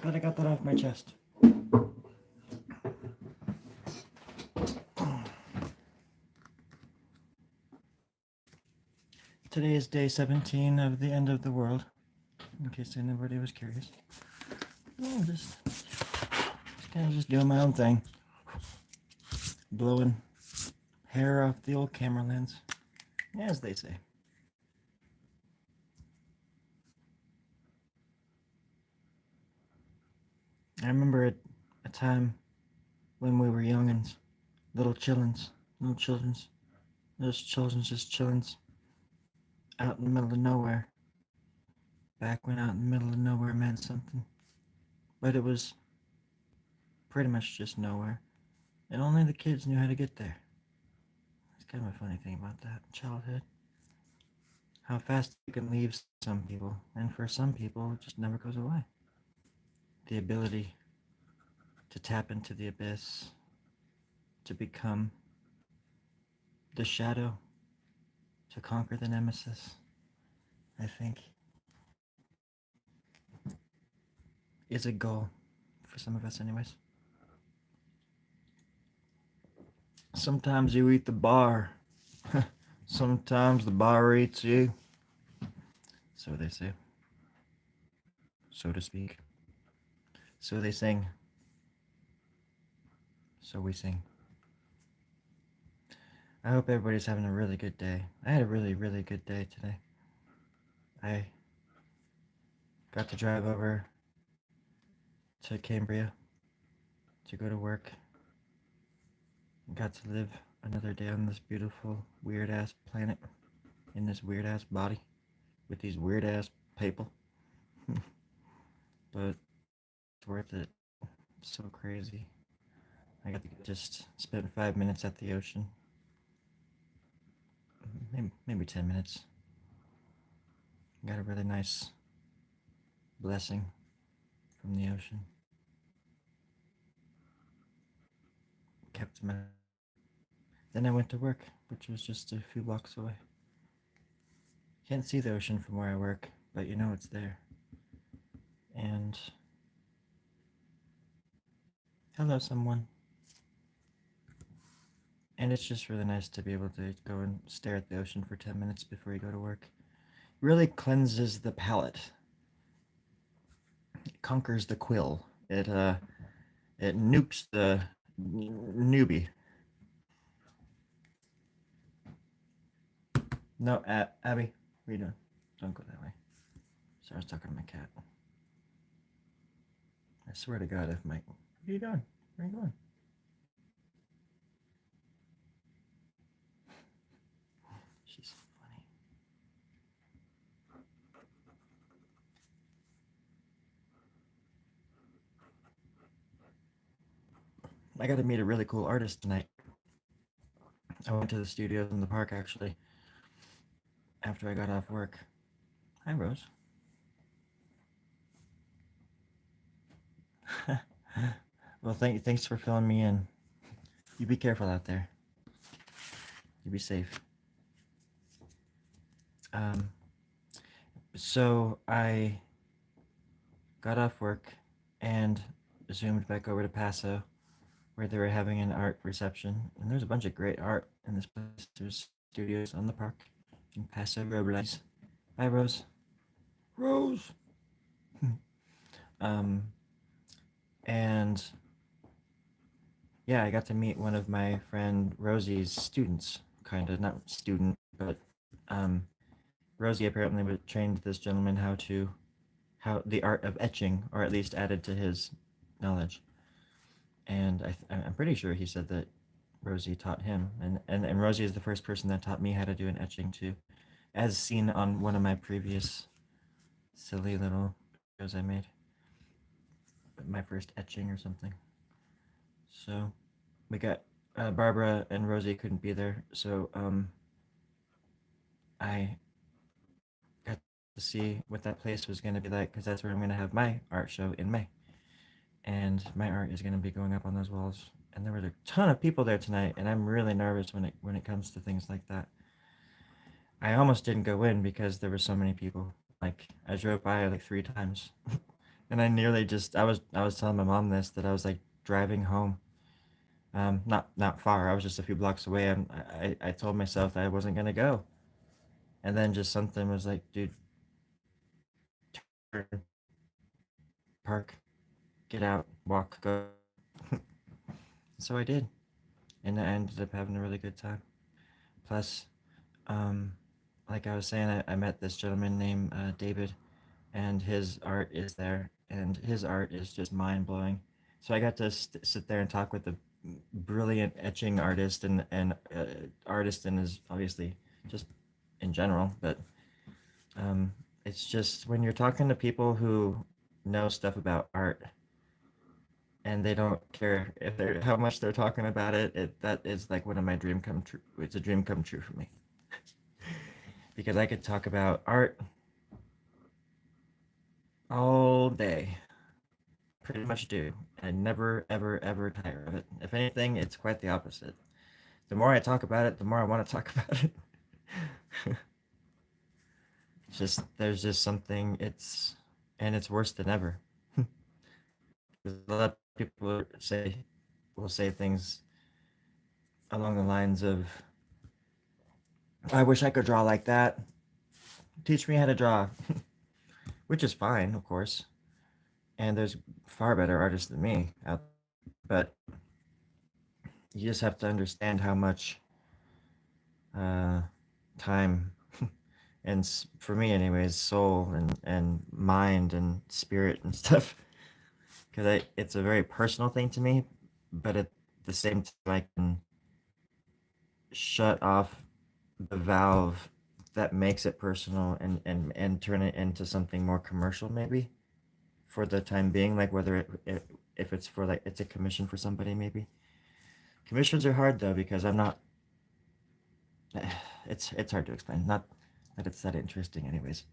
Glad I got that off my chest. Today is day 17 of the end of the world, in case anybody was curious. Oh, just kind of just doing my own thing. Blowing hair off the old camera lens, as they say. I remember a time when we were youngins, little chillins, those children's just chillins, out in the middle of nowhere. Back when out in the middle of nowhere meant something. But it was pretty much just nowhere. And only the kids knew how to get there. It's kind of a funny thing about that, childhood. How fast it can leave some people, and for some people, it just never goes away. The ability to tap into the abyss, to become the shadow, to conquer the nemesis, I think, is a goal for some of us anyways. Sometimes you eat the bar. Sometimes the bar eats you. So they say. So to speak. So they sing. So we sing. I hope everybody's having a really good day. I had a really, really good day today. I got to drive over to Cambria to go to work. Got to live another day on this beautiful, weird-ass planet in this weird-ass body with these weird-ass people. But it's worth it. It's so crazy. I got to just spend 5 minutes at the ocean. Maybe 10 minutes. Got a really nice blessing from the ocean. Kept my... Then I went to work, which was just a few blocks away. Can't see the ocean from where I work, but you know it's there. And... hello, someone. And it's just really nice to be able to go and stare at the ocean for 10 minutes before you go to work. Really cleanses the palate. It conquers the quill. It nukes the newbie. No, Abby, what are you doing? Don't go that way. Sorry, I was talking to my cat. I swear to God, if my... What are you doing? Where are you going? She's so funny. I got to meet a really cool artist tonight. I went to the studios in the park, actually, after I got off work. Hi, Rose. Well, thanks for filling me in. You be careful out there. You be safe. So I got off work and zoomed back over to Paso, where they were having an art reception. And there's a bunch of great art in this place. There's studios on the park in Paso Robles. Hi, Rose. Rose! And yeah, I got to meet one of my friend Rosie's students, kind of, not student, but Rosie apparently trained this gentleman how the art of etching, or at least added to his knowledge. And I'm pretty sure he said that Rosie taught him, and Rosie is the first person that taught me how to do an etching too, as seen on one of my previous silly little videos I made. My first etching or something. So we got Barbara and Rosie couldn't be there, so I got to see what that place was going to be like, because that's where I'm going to have my art show in May. And my art is going to be going up on those walls. And there was a ton of people there tonight, and I'm really nervous when it comes to things like that. I almost didn't go in because there were so many people. Like, I drove by like 3 times And I nearly just I was telling my mom this, that I was like driving home, not far. I was just a few blocks away, and I told myself that I wasn't gonna go, and then just something was like, dude, turn, park, get out, walk, go. So I did, and I ended up having a really good time. Plus, um, like I was saying, I met this gentleman named David, and his art is there, and his art is just mind blowing. So I got to sit there and talk with a brilliant etching artist, and artist, and is obviously just in general, but um, it's just when you're talking to people who know stuff about art and they don't care if they're how much they're talking about it, that is like one of my dream come true. It's a dream come true for me because I could talk about art all day. Pretty much do. I never, ever, ever tire of it. If anything, it's quite the opposite. The more I talk about it, the more I want to talk about it. Just there's just something. It's worse than ever. A lot of people will say things along the lines of, "I wish I could draw like that. Teach me how to draw," which is fine, of course. And there's far better artists than me out there. But you just have to understand how much uh, time and for me anyways, soul and mind and spirit and stuff, because I it's a very personal thing to me, but at the same time I can shut off the valve that makes it personal and turn it into something more commercial maybe for the time being, like whether if it's for like it's a commission for somebody maybe. Commissions are hard though because I'm not it's hard to explain, not that it's that interesting anyways,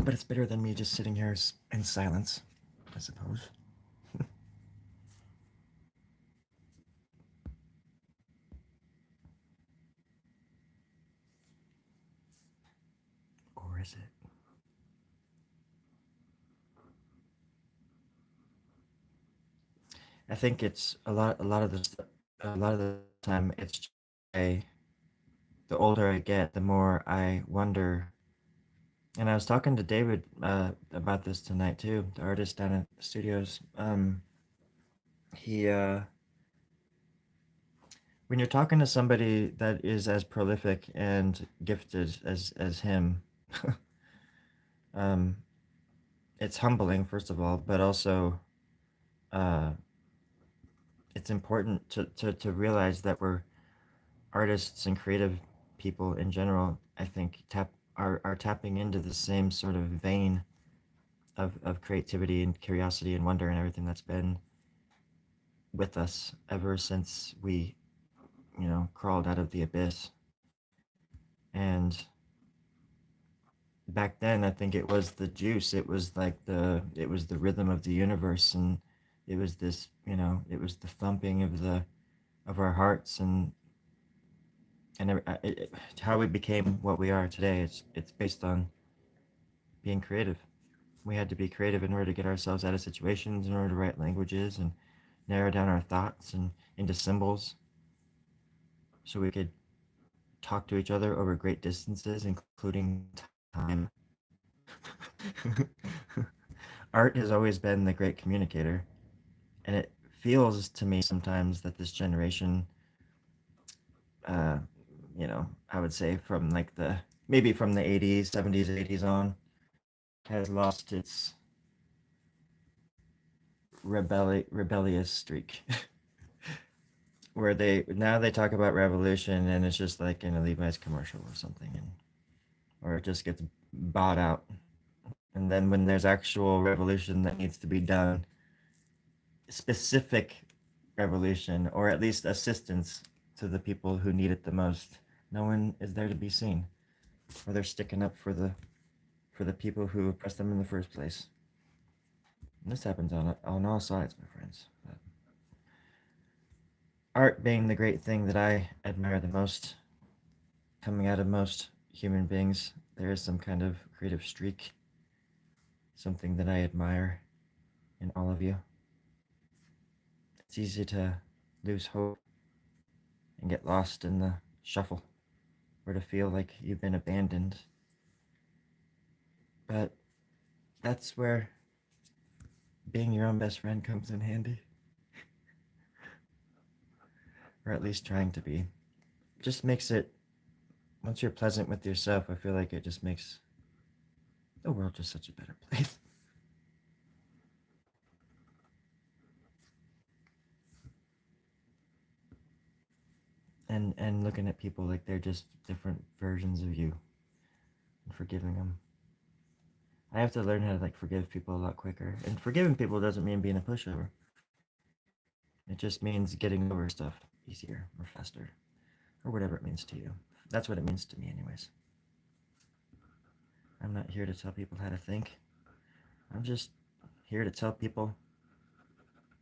but it's better than me just sitting here in silence, I suppose. Or is it? I think it's a lot of the time it's just a, the older I get, the more I wonder. And I was talking to David about this tonight too, the artist down at the studios. He When you're talking to somebody that is as prolific and gifted as him, um, it's humbling first of all, but also uh, it's important to realize that we're artists and creative people in general. I think are tapping into the same sort of vein of creativity and curiosity and wonder and everything that's been with us ever since we crawled out of the abyss. And back then I think it was the juice, it was the rhythm of the universe, and it was this, it was the thumping of our hearts, how we became what we are today. It's based on being creative. We had to be creative in order to get ourselves out of situations, in order to write languages and narrow down our thoughts and into symbols so we could talk to each other over great distances, including time. Art has always been the great communicator, and it feels to me sometimes that this generation, uh, I would say from like the maybe from the 80s, 70s, 80s on, has lost its rebellious streak. Where they talk about revolution and it's just like in a Levi's commercial or something, and or it just gets bought out. And then when there's actual revolution that needs to be done, specific revolution, or at least assistance to the people who need it the most, no one is there to be seen, or they're sticking up for the people who oppressed them in the first place. And this happens on all sides, my friends. But art being the great thing that I admire the most, coming out of most human beings, there is some kind of creative streak something that I admire in all of you. It's easy to lose hope and get lost in the shuffle, or to feel like you've been abandoned. But that's where being your own best friend comes in handy. Or at least trying to be. Just makes it, once you're pleasant with yourself, I feel like it just makes the world just such a better place. And looking at people like they're just different versions of you and forgiving them. I have to learn how to like forgive people a lot quicker. And forgiving people doesn't mean being a pushover. It just means getting over stuff easier or faster, or whatever it means to you. That's what it means to me, anyways. I'm not here to tell people how to think. I'm just here to tell people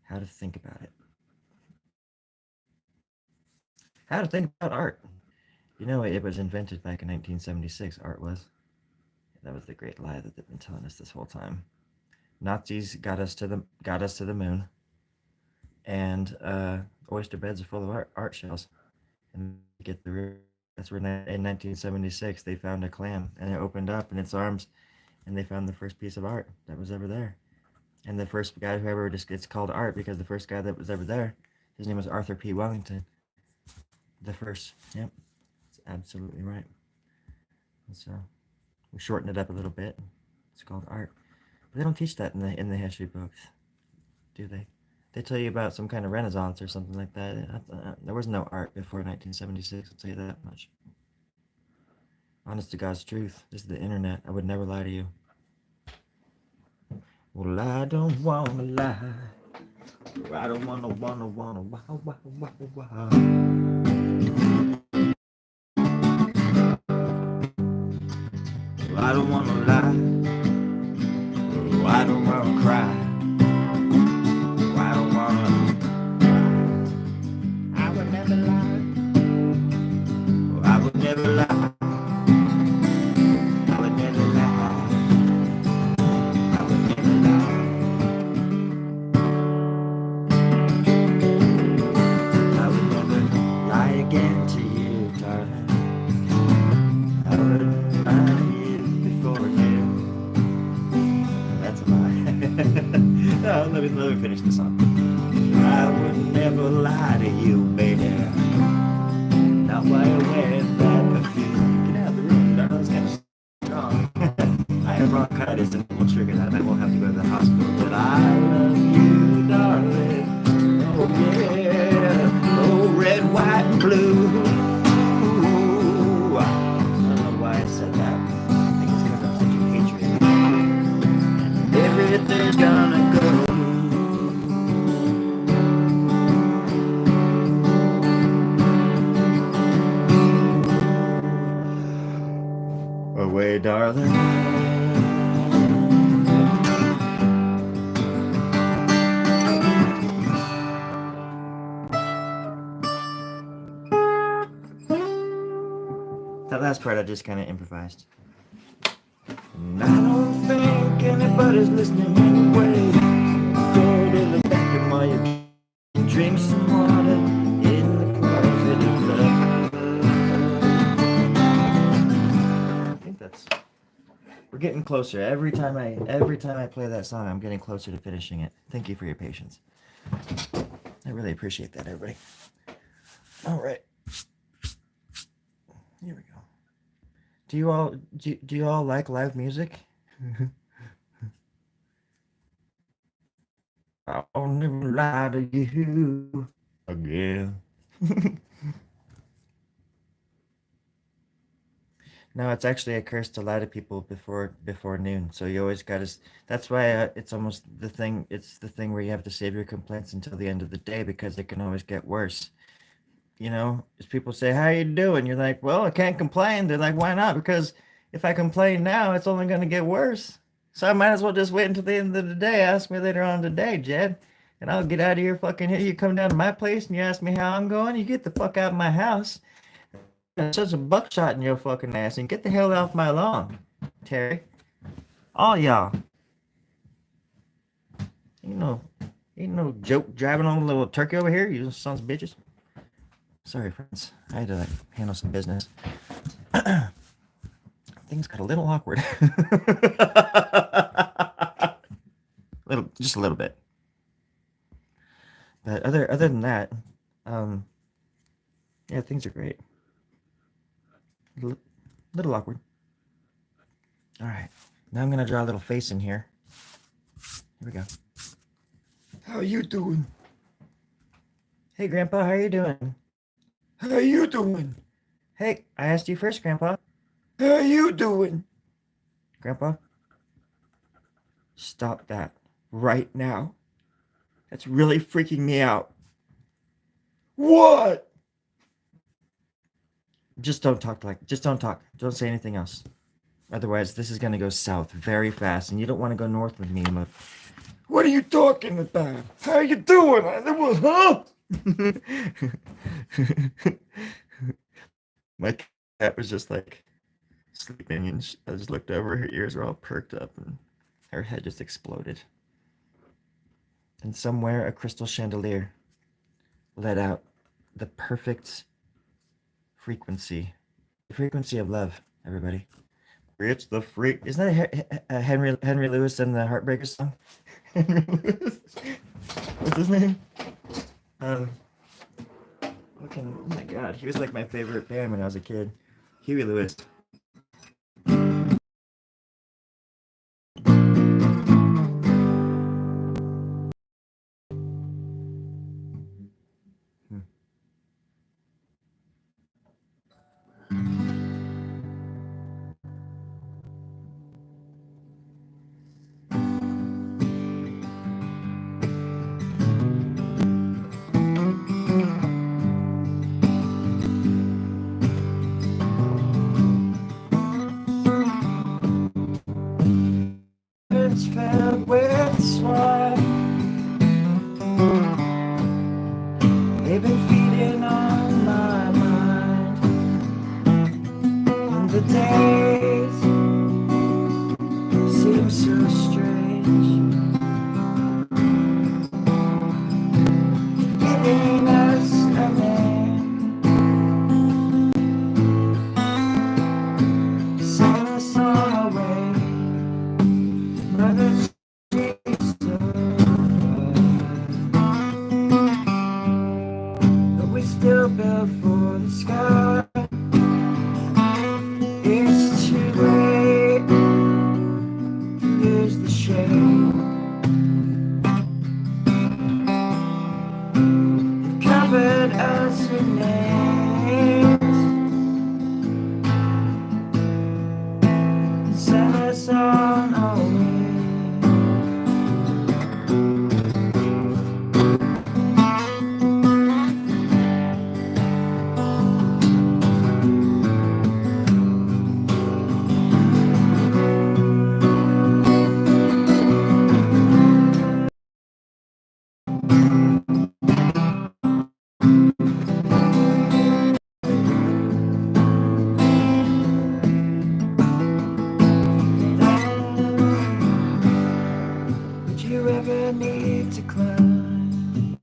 how to think about it. How to think about art. You know, it was invented back in 1976, art was. That was the great lie that they've been telling us this whole time. Nazis got us to the moon, and oyster beds are full of art shells. And get the that's where in 1976 they found a clam, and it opened up in its arms, and they found the first piece of art that was ever there. And the first guy who ever just it's called art because the first guy that was ever there, his name was Arthur P. Wellington. The first, yep, it's absolutely right. And so we shortened it up a little bit. It's called art. But they don't teach that in the history books, do they? They tell you about some kind of Renaissance or something like that. There was no art before 1976, I'll tell you that much. Honest to God's truth, this is the internet. I would never lie to you. Well, I don't wanna lie. I don't wanna wow. I don't wanna lie. Oh, I don't wanna cry. Oh, I don't wanna. I would never lie. Oh, I would never lie. I would never lie. I would never lie. I would never lie again to you, darling. I would lie to you before you. That's a lie. No, let me finish the song. I would never lie to you, baby. Not while you're wearing that perfume. Get out of the room, darling. It's kind of strong. I have bronchitis and it will trigger that, and I won't have to go to the hospital. But I love you, darling. Oh yeah. Oh, red, white, and blue. I don't know why I said that. I think it's because I'm such a patriot. Everything's gonna go away, darling. That last part I just kind of improvised. And I don't think anybody's listening anyway. Go to the bathroom while you drink some water in the closet of love. I think that's. We're getting closer. Every time I play that song, I'm getting closer to finishing it. Thank you for your patience. I really appreciate that, everybody. All right. Here we go. Do you all like live music? I'll never lie to you again. No, it's actually a curse to lie to people before noon. So you always gotta. That's why it's almost the thing. It's the thing where you have to save your complaints until the end of the day because it can always get worse. You know, as people say, "How you doing?" You're like, "Well, I can't complain." They're like, "Why not?" Because if I complain now, it's only going to get worse. So I might as well just wait until the end of the day. Ask me later on today, Jed, and I'll get out of here. Fucking here. You come down to my place and you ask me how I'm going. You get the fuck out of my house. There's such a buckshot in your fucking ass, and get the hell off my lawn, Terry. All y'all. ain't no joke driving on a little turkey over here, you sons of bitches. Sorry, friends. I had to handle some business. Things got a little awkward. Just a little bit. But other than that, um, yeah, things are great. Little awkward. All right, now I'm gonna draw a little face in here. Here we go. How you doing? Hey, Grandpa, how you doing? How you doing? Hey, I asked you first, Grandpa. How you doing? Grandpa, stop that right now. That's really freaking me out. What? Just don't talk. Don't say anything else. Otherwise, this is gonna go south very fast, and you don't want to go north with me. What are you talking about? How you doing? Huh? My cat was just like sleeping, and I just looked over. Her ears were all perked up, and her head just exploded. And somewhere a crystal chandelier let out the perfect frequency. The frequency of love, everybody. It's the freak. Isn't that Henry Lewis and the Heartbreakers song? Henry Lewis. What's his name? Oh my god, he was like my favorite band when I was a kid. Huey Lewis. It's filled with swine. They've been feeding on my mind. And the days seem so strange. Giving us a name. Sing a song away. Mother streets but we still build for the sky. It's too late to lose the shade. They've covered us in names and sent us on our way. Would you ever need to climb?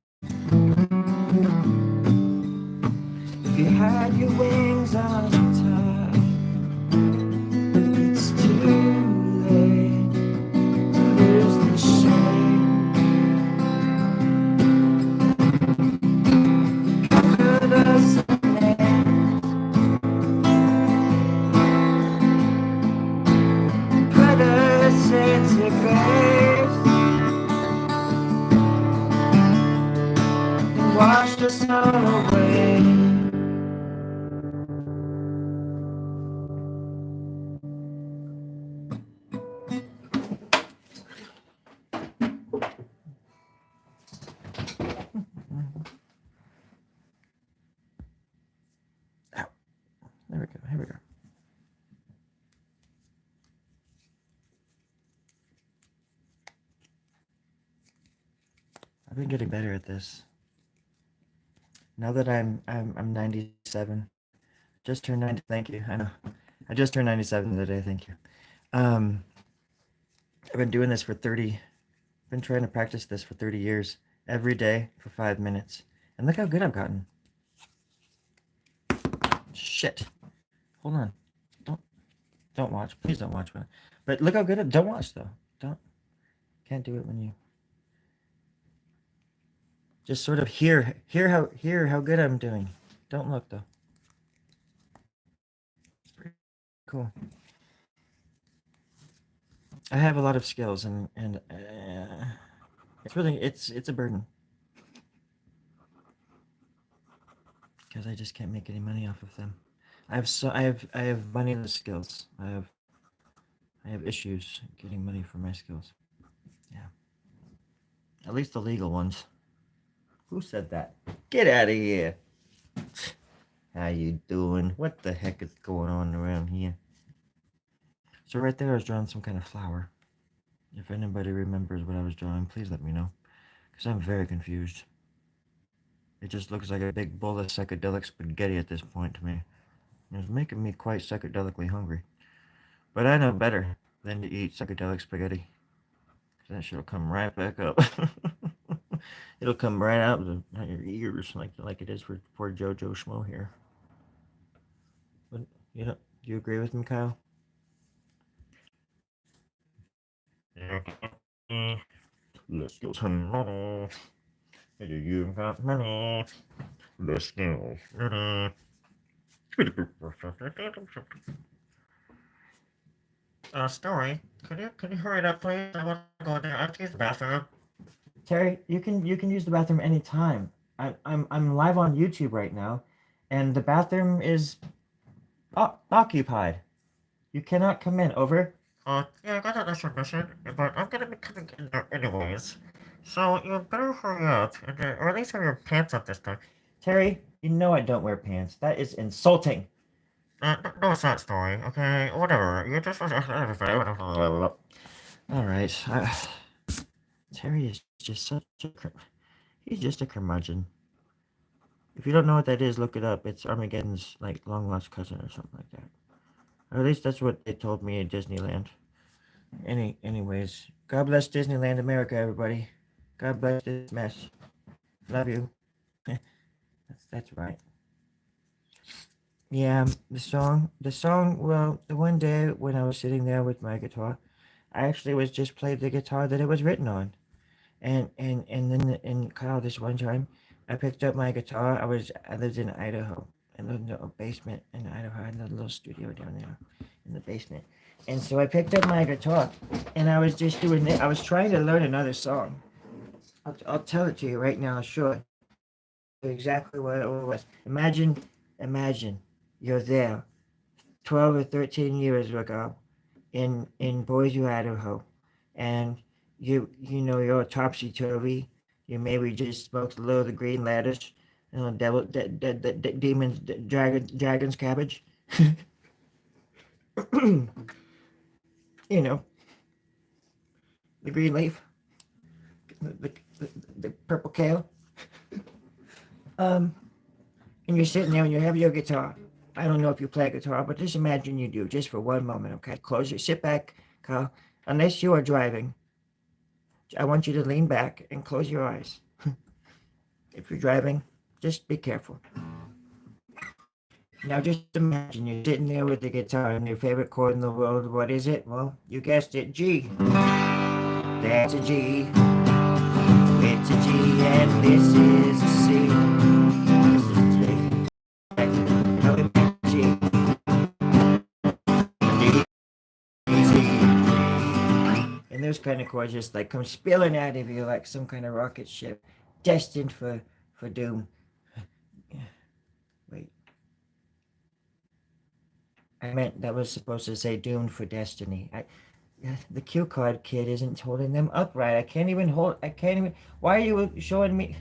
If you had your wings on time, it's too late to lose the shame. Covered us in names, put us into graves, and washed us all away. Ow. There we go. Here we go. I've been getting better at this. Now that I'm 97. Just turned 90. Thank you. I know. I just turned 97 today. Thank you. I've been doing this for 30 Been trying to practice this for 30 years, every day for 5 minutes. And look how good I've gotten. Shit. Hold on. Don't don't watch. Please don't watch. But look how good don't watch though. Don't can't do it when you just sort of hear how good I'm doing. Don't look though. It's pretty cool. I have a lot of skills and it's really it's a burden because I just can't make any money off of them. I have moneyless skills. I have issues getting money for my skills. Yeah. At least the legal ones. Who said that? Get out of here. How you doing? What the heck is going on around here? So right there I was drawing some kind of flower. If anybody remembers what I was drawing, please let me know. Because I'm very confused. It just looks like a big bowl of psychedelic spaghetti at this point to me. It's making me quite psychedelically hungry. But I know better than to eat psychedelic spaghetti. Because that shit'll come right back up. It'll come right out of your ears like it is for poor Jojo Schmo here. But, you know, do you agree with me, Kyle? Let's go some money. You got money. Let's go. Story. Could you hurry it up, please? I want to go there. I have to use the bathroom. Terry, you can use the bathroom anytime. I'm live on YouTube right now, and the bathroom is occupied. You cannot come in. Over. Yeah, I got that information, but I'm gonna be coming in there anyways. So you better hurry up, or at least have your pants up this time. Terry, you know I don't wear pants. That is insulting. No, it's not, Story. Okay, whatever. You just. All right. Terry is just such a. He's just a curmudgeon. If you don't know what that is, look it up. It's Armageddon's like long lost cousin or something like that. Or at least that's what they told me at Disneyland. Anyways, God bless Disneyland America, everybody. God bless this mess. Love you. that's right. Yeah, the song. Well, the one day when I was sitting there with my guitar, I actually was just played the guitar that it was written on, and then Kyle, this one time, I picked up my guitar. I lived in Idaho. I lived in a basement in Idaho. I had a little studio down there in the basement. And so I picked up my guitar, and I was just doing it. I was trying to learn another song. I'll tell it to you right now, sure. Exactly what it was. Imagine you're there 12 or 13 years ago in Boise, Idaho, and you know you're topsy-turvy. You maybe just smoked a little of the green lettuce, demons, dragon's cabbage. You know, the green leaf, the purple kale. And you're sitting there and you have your guitar. I don't know if you play guitar, but just imagine you do, just for one moment, okay? Sit back, Kyle. Unless you are driving, I want you to lean back and close your eyes. If you're driving, just be careful. Now just imagine you're sitting there with the guitar and your favorite chord in the world. What is it? Well, you guessed it, G. That's a G. It's a G and this is a C. This is G. Now we make G. And those kind of chords just like come spilling out of you like some kind of rocket ship destined for doom. Wait. I meant that was supposed to say doomed for destiny. The cue card kid isn't holding them upright. I can't even. Why are you showing me?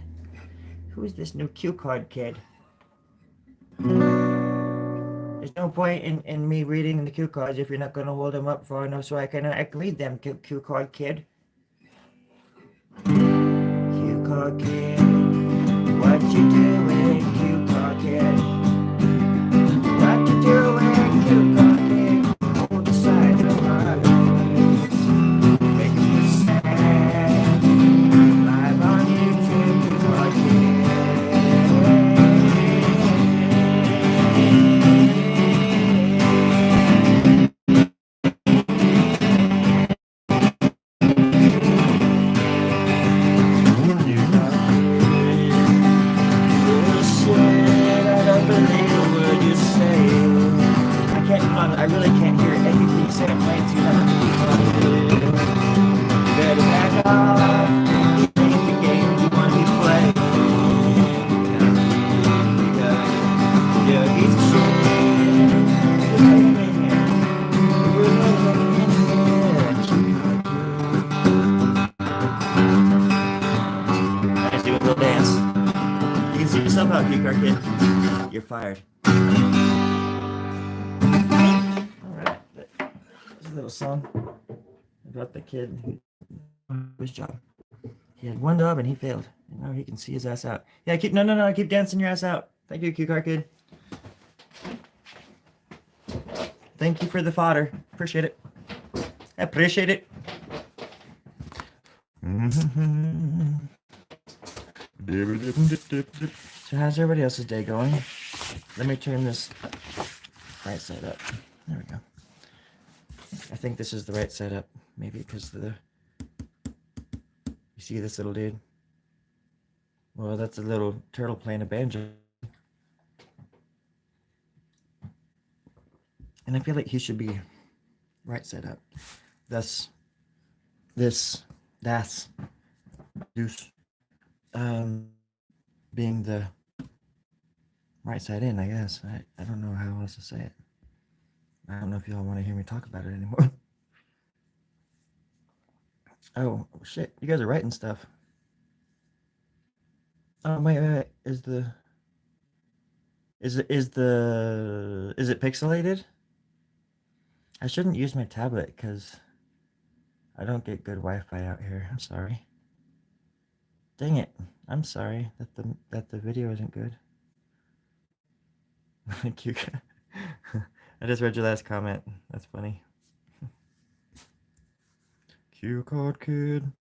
Who is this new cue card kid? There's no point in me reading the cue cards if you're not going to hold them up far enough so I can read them, cue card kid. Cue card kid, what you doing, cue card kid? What you doing, cue card kid? Hold the side of my legs, make me sad. car kid. You're fired. Alright. There's a little song about the kid who his job. He had one job and he failed. And now he can see his ass out. Yeah, keep dancing your ass out. Thank you, cue car kid. Thank you for the fodder. Appreciate it. Appreciate it. So how's everybody else's day going? Let me turn this right side up. There we go. I think this is the right side up. Maybe because the... You see this little dude? Well, that's a little turtle playing a banjo. And I feel like he should be right side up. Thus, this, that's, deuce, being the right side in, I guess. I don't know how else to say it. I don't know if y'all want to hear me talk about it anymore. Oh, shit. You guys are writing stuff. Oh, wait. Is it pixelated? I shouldn't use my tablet because I don't get good Wi-Fi out here. I'm sorry. Dang it. I'm sorry that the video isn't good. Cute. I just read your last comment. That's funny. Cue card kid.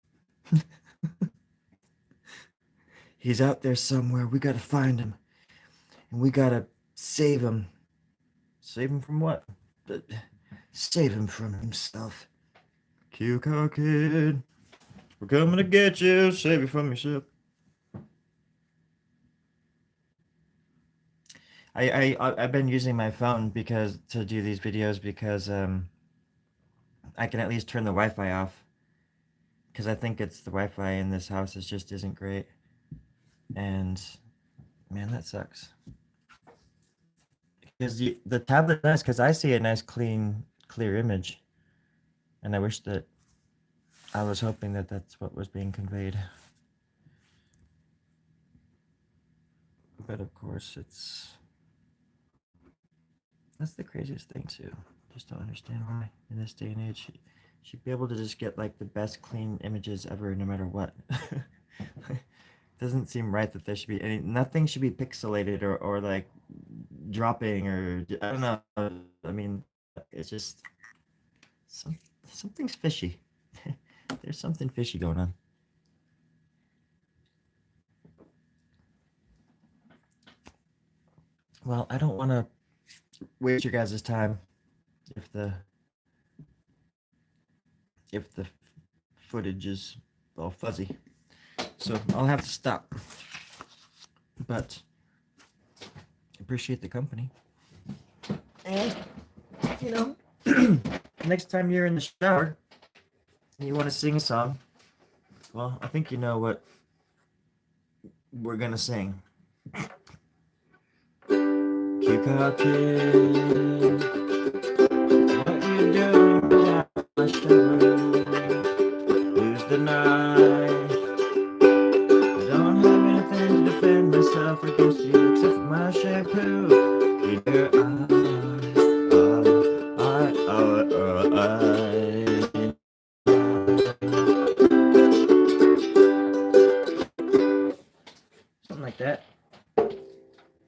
He's out there somewhere. We gotta find him. And we gotta save him. Save him from what? Save him from himself. Cue card kid. We're coming to get you. Save you from yourself. I've been using my phone to do these videos because I can at least turn the Wi-Fi off. Because I think it's the Wi-Fi in this house just isn't great. And man, that sucks. Because the tablet's nice because I see a nice clear image. And I wish that I was hoping that that's what was being conveyed. But of course that's the craziest thing too. Just don't understand why in this day and age she'd be able to just get like the best clean images ever no matter what. Doesn't seem right that there should be nothing should be pixelated or like dropping or I don't know. I mean, it's just something's fishy. There's something fishy going on. Well, I don't want to waste your guys' time if the footage is all fuzzy. So I'll have to stop. But appreciate the company. And you know, next time you're in the shower and you want to sing a song, well, I think you know what we're gonna sing. Cue card kid, what you doing without my shower? Lose the night. I don't have anything to defend myself against you except for my shampoo. In your something like that.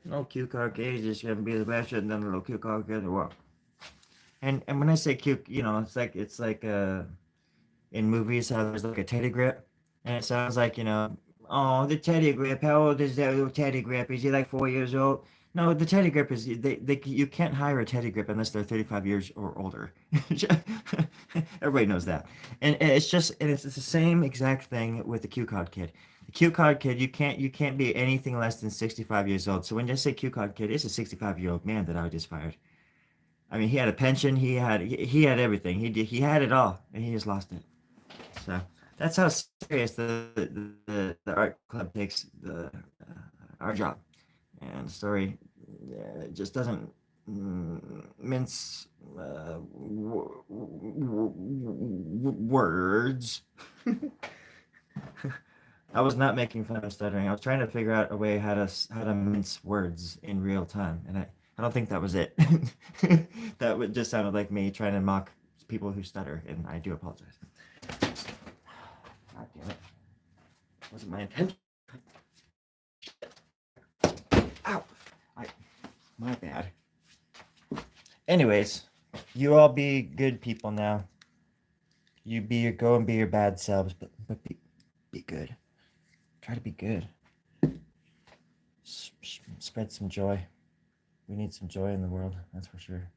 No cue card kid is just gonna be the best and then a little cue card kid or what? And when I say cue, you know, it's like in movies how there's like a teddy grip, and it sounds like, you know, oh, the teddy grip. How old is that little teddy grip? Is he like 4 years old? No, the teddy grip is you can't hire a teddy grip unless they're 35 years or older. Everybody knows that, and it's the same exact thing with the cue card kid. The cue card kid, you can't be anything less than 65 years old. So when you say cue card kid, it's a 65-year-old man that I just fired. I mean, he had a pension, he had everything, he had it all, and he just lost it. So that's how serious the art club takes our job, and the story just doesn't mince words. I was not making fun of stuttering. I was trying to figure out a way how to mince words in real time, and I don't think that was it. That would just sounded like me trying to mock people who stutter, and I do apologize. God damn it! Wasn't my intention. Ow! My bad. Anyways, you all be good people now. You go and be your bad selves, but be good. Try to be good. Spread some joy. We need some joy in the world, that's for sure.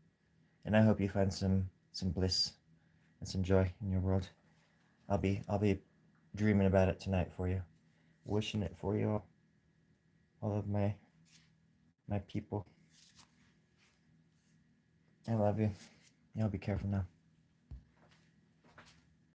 And I hope you find some bliss and some joy in your world. I'll be dreaming about it tonight for you, wishing it for you all of my people. I love you. Y'all be careful now.